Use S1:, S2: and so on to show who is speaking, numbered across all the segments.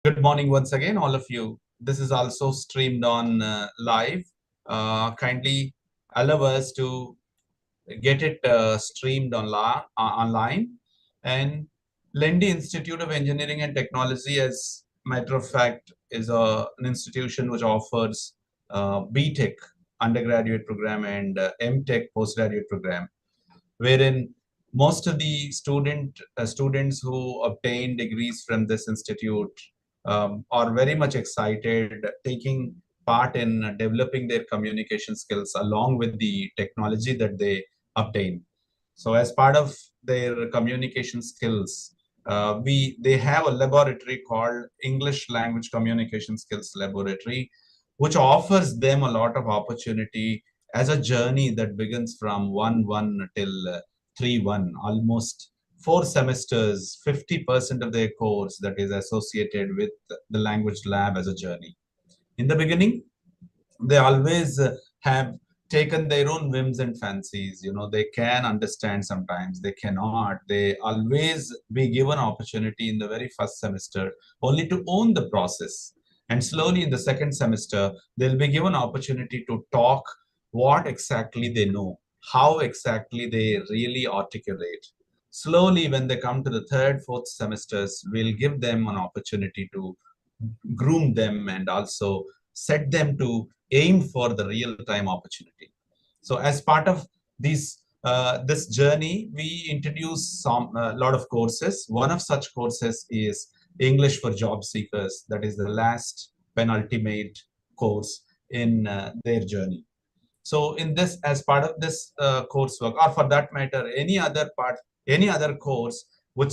S1: Good morning once again, all of you. This is also streamed on live. Kindly allow us to get it streamed online. And Lendi Institute of Engineering and Technology, as matter of fact, is an institution which offers BTech undergraduate program and MTech postgraduate program, wherein most of the students who obtain degrees from this institute are very much excited, taking part in developing their communication skills along with the technology that they obtain. So, as part of their communication skills, they have a laboratory called English Language Communication Skills Laboratory, which offers them a lot of opportunity as a journey that begins from 1-1 till 3-1, almost 4 semesters, 50% of their course that is associated with the language lab as a journey. In the beginning, they always have taken their own whims and fancies. They can understand, sometimes they cannot. They always be given opportunity in the very first semester only to own the process, and slowly in the second semester they'll be given opportunity to talk what exactly they know, how exactly they really articulate. Slowly, when they come to the third, fourth semesters, we'll give them an opportunity to groom them and also set them to aim for the real-time opportunity. So as part of this journey, we introduce some a lot of courses. One of such courses is English for Job Seekers. That is the last penultimate course in their journey. So in this, as part of this coursework, or for that matter, any other course which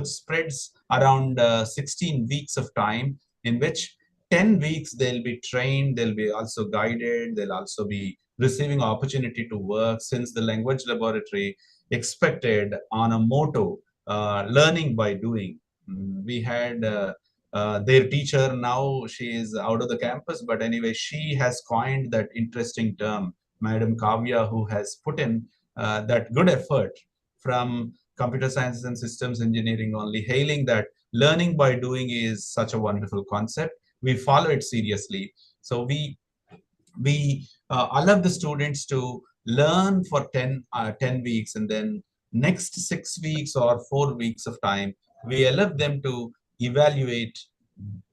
S1: spreads around 16 weeks of time, in which 10 weeks they'll be trained, they'll be also guided, they'll also be receiving opportunity to work, since the language laboratory expected on a motto, learning by doing. We had their teacher, now she is out of the campus, but anyway, she has coined that interesting term, Madam Kavya, who has put in that good effort from computer sciences and systems engineering only, hailing that learning by doing is such a wonderful concept. We follow it seriously. So we allow the students to learn for 10 weeks, and then next 6 weeks or 4 weeks of time, we allow them to evaluate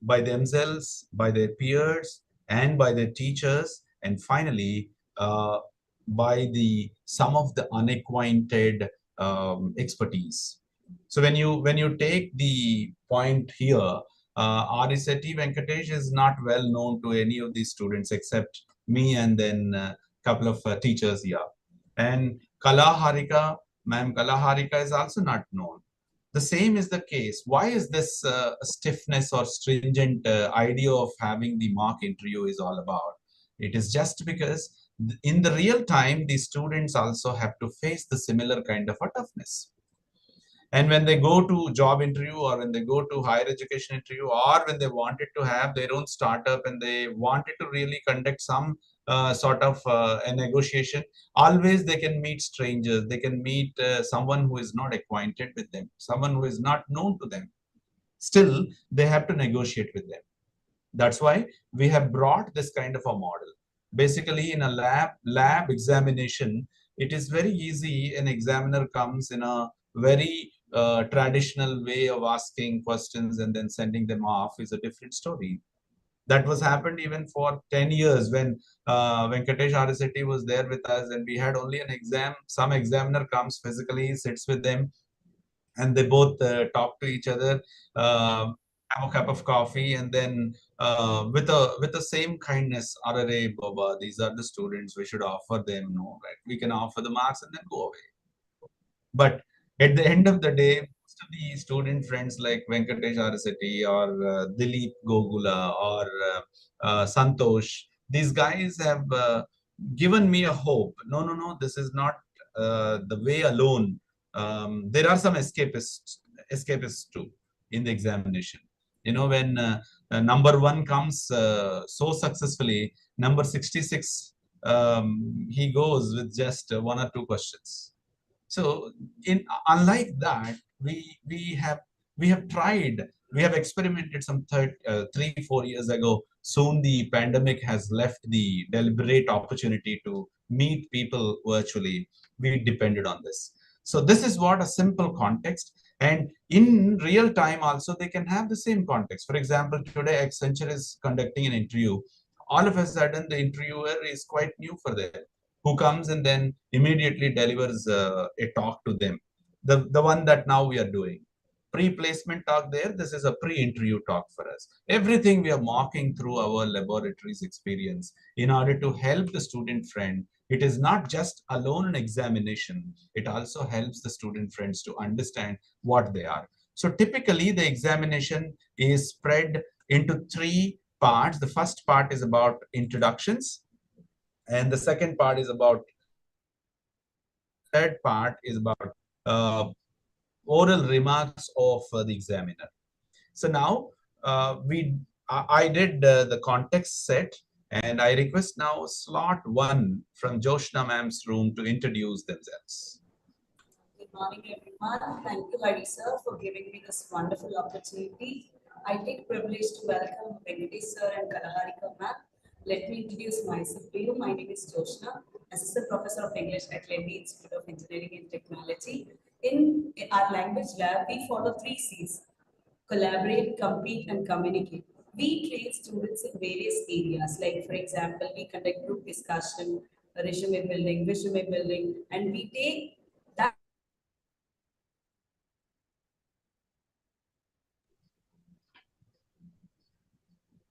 S1: by themselves, by their peers, and by their teachers, and finally by the some of the unacquainted expertise. So when you take the point here, RSAT Venkatesh is not well known to any of these students except me and then a couple of teachers here. And Ma'am Kala Harika is also not known. The same is the case. Why is this stiffness or stringent idea of having the mock interview is all about? It is just because in the real time, the students also have to face the similar kind of a toughness. And when they go to job interview, or when they go to higher education interview, or when they wanted to have their own startup and they wanted to really conduct some sort of a negotiation, always they can meet strangers, they can meet someone who is not acquainted with them, someone who is not known to them. Still, they have to negotiate with them. That's why we have brought this kind of a model. Basically, in a lab examination, it is very easy. An examiner comes in a very traditional way of asking questions and then sending them off is a different story. That was happened even for 10 years when Venkatesh Ariseti was there with us, and we had only an exam. Some examiner comes physically, sits with them, and they both talk to each other, uh, have a cup of coffee, and then with the same kindness, Arare Baba, these are the students, we should offer them, no, right? We can offer the marks and then go away. But at the end of the day, most of the student friends like Venkatesh Araseti or Dilip Gogula or Santosh, these guys have given me a hope. No, no, no, this is not the way alone. There are some escapists too in the examination. When number one comes so successfully, number 66, he goes with just one or two questions. So, in unlike that, we have tried We have experimented some 3-4 years ago. Soon the pandemic has left the deliberate opportunity to meet people virtually. We depended on this. So this is what a simple context. And in real time also, they can have the same context. For example, today Accenture is conducting an interview. All of a sudden, the interviewer is quite new for them, who comes and then immediately delivers a talk to them. The one that now we are doing pre-placement talk there, this is a pre-interview talk for us. Everything we are marking through our laboratories experience in order to help the student friend. It is not just alone an examination, it also helps the student friends to understand what they are. So typically the examination is spread into three parts. The first part is about introductions, and the second part is about third part is about uh, oral remarks of the examiner. So now I did the context set, and I request now slot one from Joshna ma'am's room to introduce themselves.
S2: Good morning, everyone. Thank you, Hari sir, for giving me this wonderful opportunity. I take privilege to welcome Venkatesh sir and Kalaharika ma'am. Let me introduce myself to you. My name is Joshna, Assistant Professor of English at Lendi Institute of Engineering and Technology. In our language lab, we follow 3 C's: collaborate, compete, and communicate. We train students in various areas. Like, for example, we conduct group discussion, resume building, and we take that.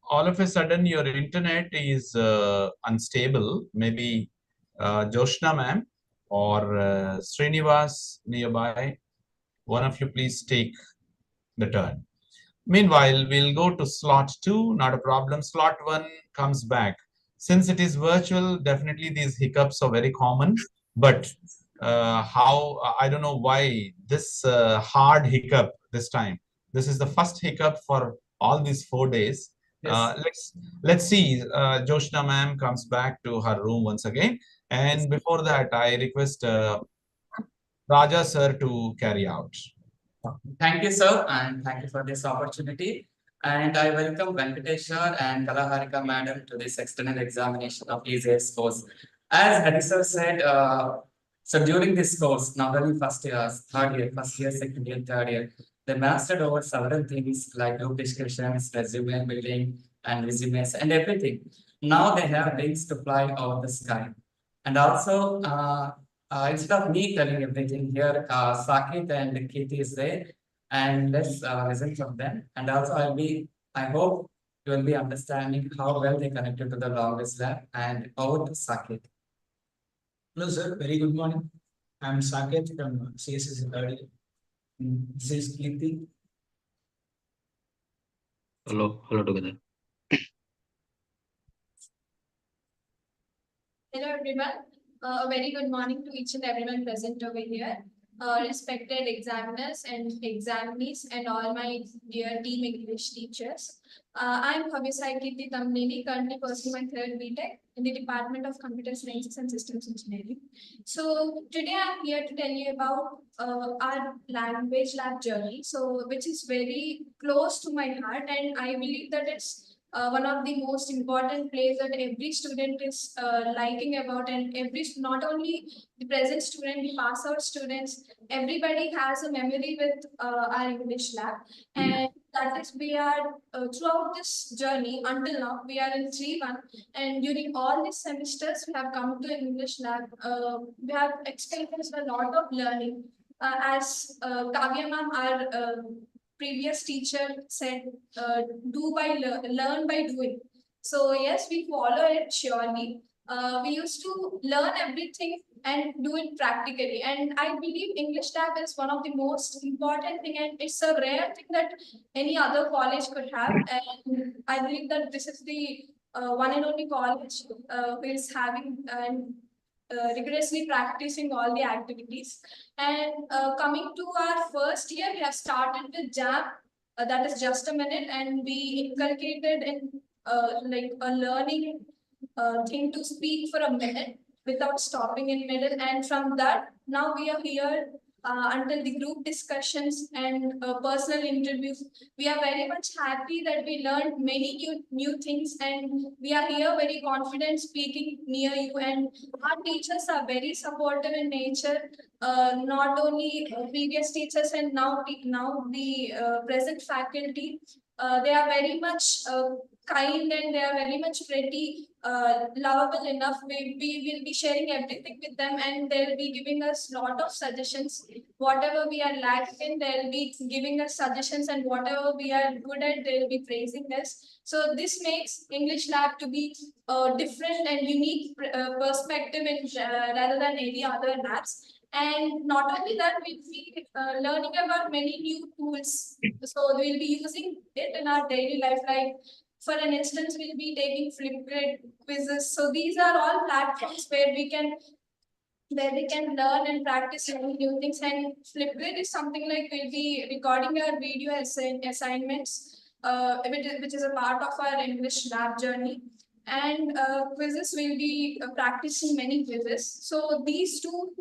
S1: All of a sudden, your internet is unstable. Maybe Joshna ma'am or Srinivas nearby. One of you please take the turn. Meanwhile, we'll go to slot two, not a problem. Slot one comes back. Since it is virtual, definitely these hiccups are very common. But I don't know why this hard hiccup this time. This is the first hiccup for all these 4 days.
S2: Yes.
S1: Let's see. Joshna ma'am comes back to her room once again. And before that, I request Raja sir to carry out.
S3: Thank you, sir, and thank you for this opportunity. And I welcome Venkatesh sir and Kalaharika madam to this external examination of EJS course. As Hari sir said, so during this course, not only first year, third year, first year, second year, third year, they mastered over several things like group discussions, resume building, and resumes, and everything. Now they have wings to fly over the sky. And also, instead of me telling everything here, Sakit and Kirti is there, and let's listen from them. And also, I hope you will be understanding how well they connected to the longest lab. And over to Sakit.
S4: Hello, sir. Very good morning. I'm Saket from CSSE. This is Kirti.
S5: Hello together.
S6: Hello everyone. A very good morning to each and everyone present over here. Respected examiners and examinees and all my dear team English teachers. I'm Bhavyasai Kirti Tamnini, currently pursuing my third BTech in the Department of Computer Sciences and Systems Engineering. So today I'm here to tell you about our language lab journey, so which is very close to my heart, and I believe that it's one of the most important plays that every student is liking about, and not only the present student, the pass out students, everybody has a memory with our English lab. And that is, we are throughout this journey until now, we are in 3-1, and during all these semesters, we have come to English lab. We have experienced a lot of learning. As Kavya ma'am, our previous teacher said, learn by doing. So yes, we follow it surely. We used to learn everything and do it practically. And I believe English lab is one of the most important thing, and it's a rare thing that any other college could have. And I believe that this is the one and only college who is having and rigorously practicing all the activities. And coming to our first year, we have started with JAM, that is just a minute, and we inculcated in like a learning thing to speak for a minute without stopping in middle. And from that, now we are here until the group discussions and personal interviews. We are very much happy that we learned many new things, and we are here very confident speaking near you. And our teachers are very supportive in nature. Not only previous teachers and now the present faculty, they are very much kind, and they are very much pretty lovable enough. We will be sharing everything with them, and they'll be giving us lot of suggestions. Whatever we are lacking in, they'll be giving us suggestions, and whatever we are good at, they'll be praising us. So this makes English Lab to be a different and unique perspective in, rather than any other labs. And not only that, we'll be learning about many new tools. So we'll be using it in our daily life. Like for an instance, we'll be taking Flipgrid quizzes. So these are all platforms where we can learn and practice many new things. And Flipgrid is something like we'll be recording our video assignments, which is a part of our English lab journey. And quizzes, will be practicing many quizzes. So these two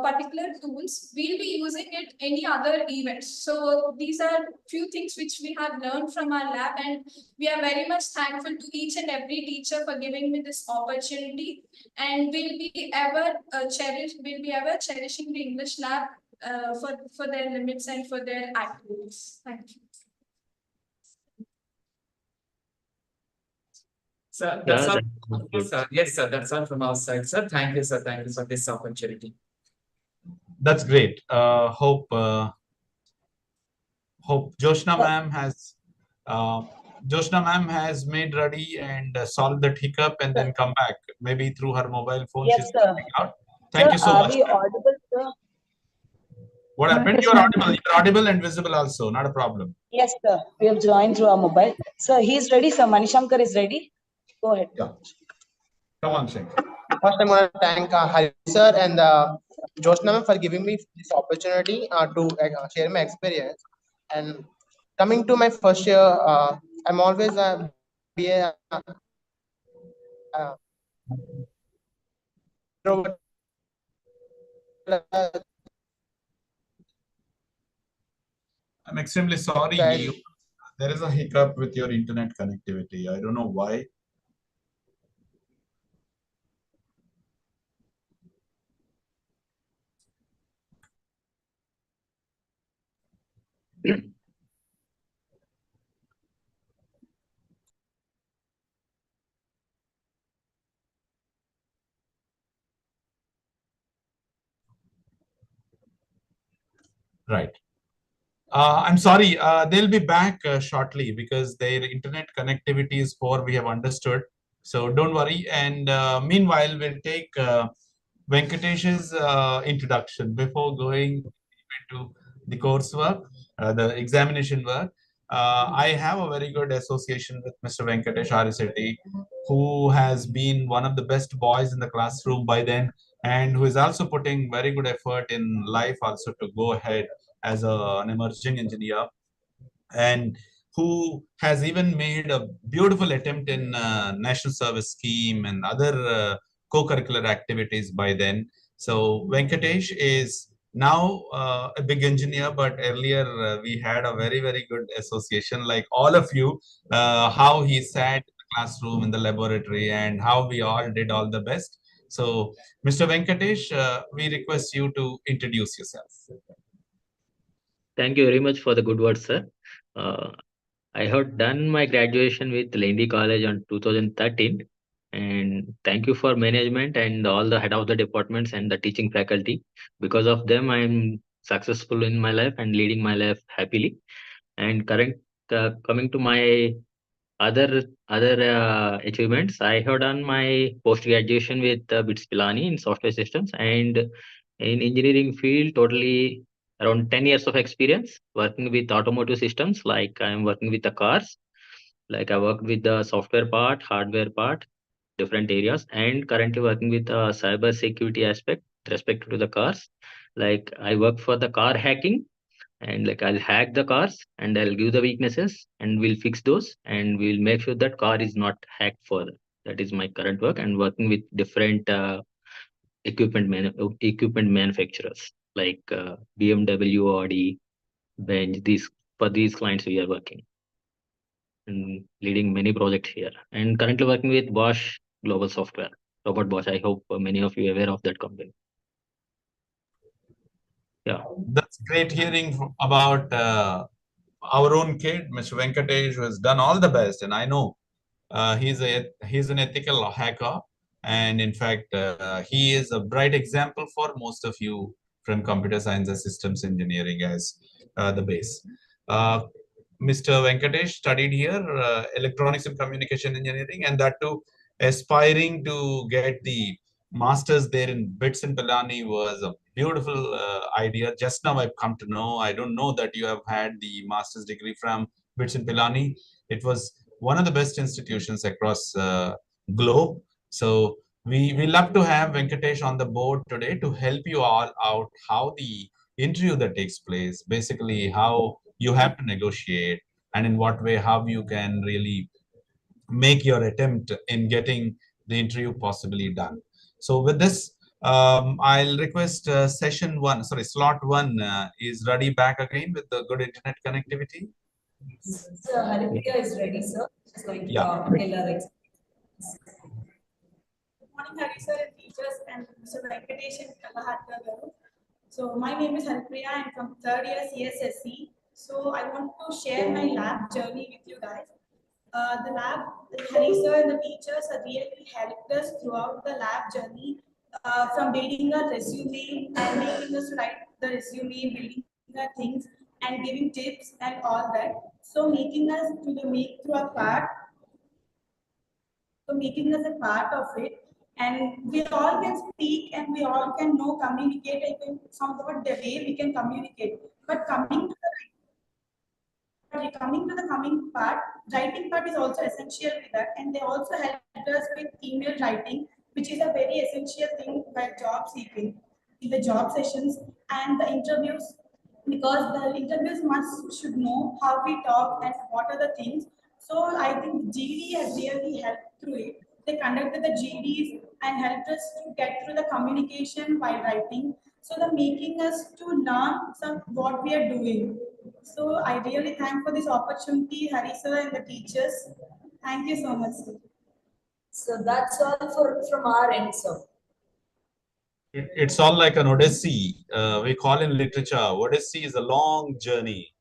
S6: particular tools, we'll be using it any other events. So these are few things which we have learned from our lab, and we are very much thankful to each and every teacher for giving me this opportunity. And we'll be ever cherishing the English lab for their limits and for their activities. Thank you.
S3: Sir, that's
S5: Yeah,
S3: all.
S5: that's good.
S3: Sir, yes, sir, that's all from our side, sir. Thank you, sir. Thank you for this opportunity.
S1: That's great. Hope Joshna ma'am has made ready and solved that hiccup and then come back. Maybe through her mobile phone,
S7: Yes,
S1: she's
S7: sir.
S1: coming out. Thank
S7: Sir,
S1: you so
S7: are
S1: much.
S7: we audible, sir?
S1: What happened?
S7: Yes,
S1: You're
S7: ma'am.
S1: audible. You're audible and visible also. Not a problem.
S7: Yes, sir. We have joined through our mobile. Sir, he's ready, sir. Manishankar is ready. Go ahead.
S1: Yeah. Come on, Singh.
S8: First, I'm going to thank Hari sir and Josna ma'am for giving me this opportunity to share my experience. And coming to my first year, I'm always be a introvert.
S1: I'm extremely sorry.
S8: Guys.
S1: There is a hiccup with your internet connectivity. I don't know why. Right. I'm sorry, they'll be back shortly because their internet connectivity is poor, we have understood. So don't worry. And meanwhile, we'll take Venkatesh's introduction before going into the coursework, the examination work. I have a very good association with Mr. Venkatesh Arisetti, who has been one of the best boys in the classroom by then, and who is also putting very good effort in life also to go ahead as an emerging engineer, and who has even made a beautiful attempt in national service scheme and other co-curricular activities by then. So Venkatesh is now a big engineer, but earlier we had a very, very good association, like all of you, how he sat in the classroom, in the laboratory, and how we all did all the best. So, Mr. Venkatesh, we request you to introduce yourself.
S5: Thank you very much for the good words, sir. Uh, I have done my graduation with Lendi College on 2013, and thank you for management and all the head of the departments and the teaching faculty. Because of them, I am successful in my life and leading my life happily. And coming to my other achievements, I have done my post graduation with BITS Pilani in software systems, and in engineering field totally around 10 years of experience working with automotive systems. Like I am working with the cars, like I worked with the software part, hardware part, different areas, and currently working with the cyber security aspect with respect to the cars. Like I work for the car hacking, and like I'll hack the cars and I'll give the weaknesses and we'll fix those and we'll make sure that car is not hacked further. That is my current work, and working with different equipment manufacturers. like BMW, Audi, Benz. For these clients we are working and leading many projects here. And currently working with Bosch Global Software, Robert Bosch. I hope many of you are aware of that company. Yeah.
S1: That's great hearing about our own kid, Mr. Venkatesh, who has done all the best. And I know he's an ethical hacker. And in fact, he is a bright example for most of you from computer science and systems engineering as the base. Uh, Mr. Venkatesh studied here electronics and communication engineering, and that too aspiring to get the masters there in Bits and Pilani was a beautiful idea. Just now I've come to know. I don't know that you have had the master's degree from Bits and Pilani. It was one of the best institutions across globe. So we love to have Venkatesh on the board today to help you all out how the interview that takes place, basically how you have to negotiate, and in what way how you can really make your attempt in getting the interview possibly done. So with this, I'll request slot one is ready back again with the good internet connectivity.
S2: Sir, Haripriya is ready, sir. She's going to
S1: Yeah.
S2: tell her experience.
S9: Good morning, Hari sir and teachers and Mr. Venkatesh and Kalaharka garu. So my name is Haripriya. I'm from third year CSSE. So I want to share my lab journey with you guys. The lab, Hari sir and the teachers have really helped us throughout the lab journey, from building a resume and making us write the resume, building the things and giving tips and all that. So making us to the make through a part, so making us a part of it, and we all can speak and we all can know communicate even somewhat the way we can communicate. But coming to the coming part, writing part is also essential with that, and they also helped us with email writing, which is a very essential thing while job seeking in the job sessions and the interviews, because the interviews must should know how we talk and what are the things. So I think GD has really helped through it. They conducted the GDs and helped us to get through the communication while writing. So they're making us to learn some what we are doing. So I really thank for this opportunity, Hari sir and the teachers. Thank you so much, sir.
S2: So that's all from our end, sir.
S1: It's all like an Odyssey. We call in literature, Odyssey is a long journey,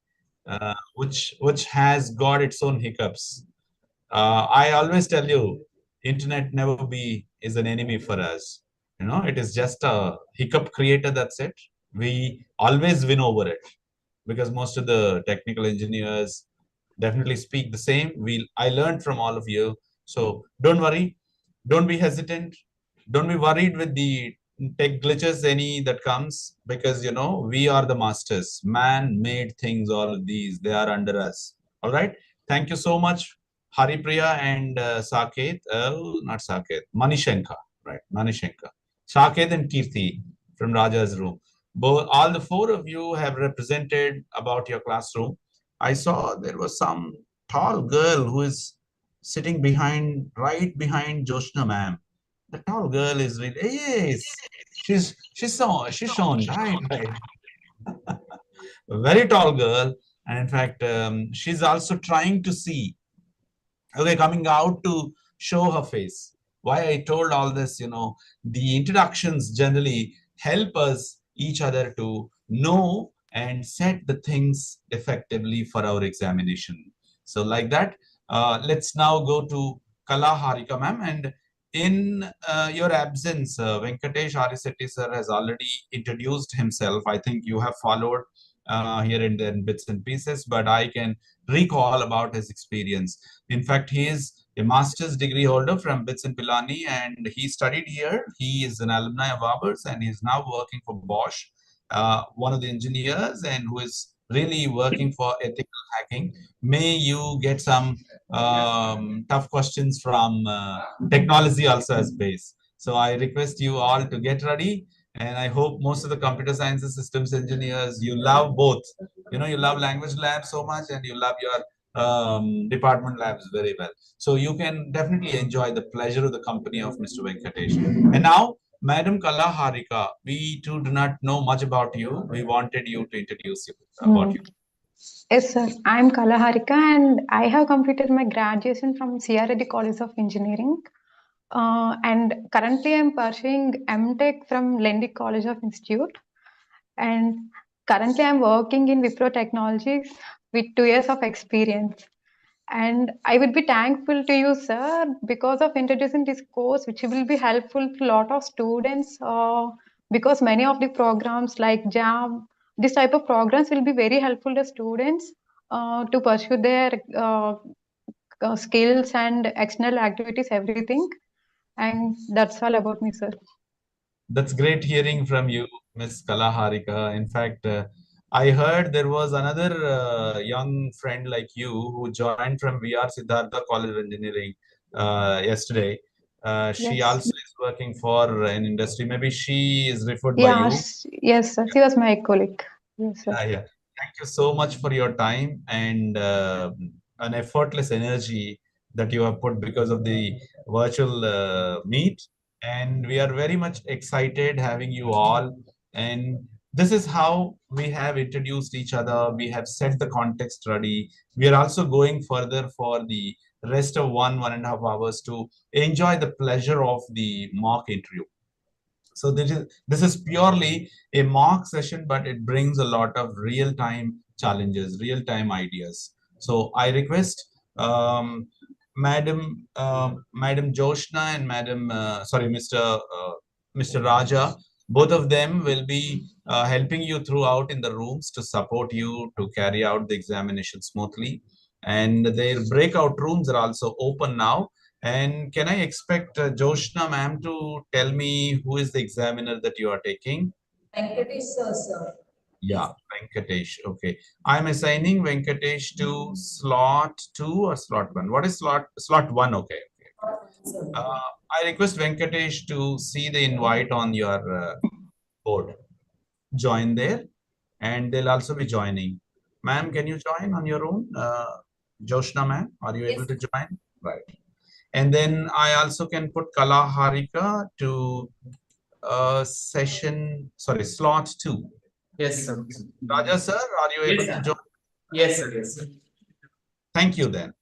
S1: which has got its own hiccups. I always tell you, internet never be is an enemy for us. You know, it is just a hiccup creator. That's it. We always win over it because most of the technical engineers definitely speak the same. I learned from all of you. So don't worry, don't be hesitant, don't be worried with the tech glitches any that comes, because you know we are the masters. Man made things, all of these, they are under us. All right. Thank you so much, Haripriya and Saket. Not Saket, Manishanka, right? Manishanka. Saket and Kirti from Raja's room. Both, all the four of you have represented about your classroom. I saw there was some tall girl who is sitting right behind Joshna ma'am. The tall girl is really, yes, she's shown, right. Very tall girl, and in fact, she's also trying to see. Okay, coming out to show her face. Why I told all this, you know, the introductions generally help us each other to know and set the things effectively for our examination. So like that, let's now go to Kala Harika ma'am. And in your absence, Venkatesh Arisetti sir has already introduced himself. I think you have followed here and there in bits and pieces, but I can recall about his experience. In fact, he is a master's degree holder from BITS in Pilani, and he studied here. He is an alumni of ours, and he is now working for Bosch, one of the engineers, and who is really working for ethical hacking. May you get some tough questions from technology also as base. So I request you all to get ready. And I hope most of the computer sciences systems engineers, you love both. You know, you love language labs so much and you love your department labs very well. So you can definitely enjoy the pleasure of the company of Mr. Venkatesh. And now Madam Kalaharika, we too do not know much about you. We wanted you to introduce you about you.
S10: Yes, sir. I'm Kalaharika and I have completed my graduation from C.R. Reddy College of Engineering. And currently I'm pursuing MTech from Lendic College of Institute. And currently I'm working in Wipro Technologies with 2 years of experience. And I would be thankful to you, sir, because of introducing this course, which will be helpful to a lot of students. Because many of the programs like JAM, this type of programs will be very helpful to students to pursue their skills and external activities, everything. And that's all about me, sir.
S1: That's great hearing from you, Miss Kalaharika. In fact, I heard there was another young friend like you who joined from VR Siddhartha College of Engineering yesterday. She
S10: Yes.
S1: also is working for an industry. Maybe she is referred by
S10: Yeah,
S1: you.
S10: yes, sir. She was my colleague. Yes, sir.
S1: Yeah. Thank you so much for your time and an effortless energy that you have put because of the virtual meet. And we are very much excited having you all. And this is how we have introduced each other. We have set the context ready. We are also going further for the rest of 1.5 hours to enjoy the pleasure of the mock interview. So this is purely a mock session, but it brings a lot of real-time challenges, real-time ideas. So I request Madam Joshna and Mr. Raja, both of them will be helping you throughout in the rooms to support you to carry out the examination smoothly. And their breakout rooms are also open now. And can I expect Joshna ma'am to tell me who is the examiner that you are taking?
S2: Venkatesh sir.
S1: Yeah, Venkatesh. Okay. I'm assigning Venkatesh to slot 2 or slot 1. What is slot 1? Okay. I request Venkatesh to see the invite on your board. Join there, and they'll also be joining. Ma'am, can you join on your own? Joshna ma'am, are you able to join? Right. And then I also can put Kalaharika to slot 2.
S3: Yes, sir.
S1: Raja sir, are you able to join?
S3: Yes, sir. Yes, sir.
S1: Thank you then.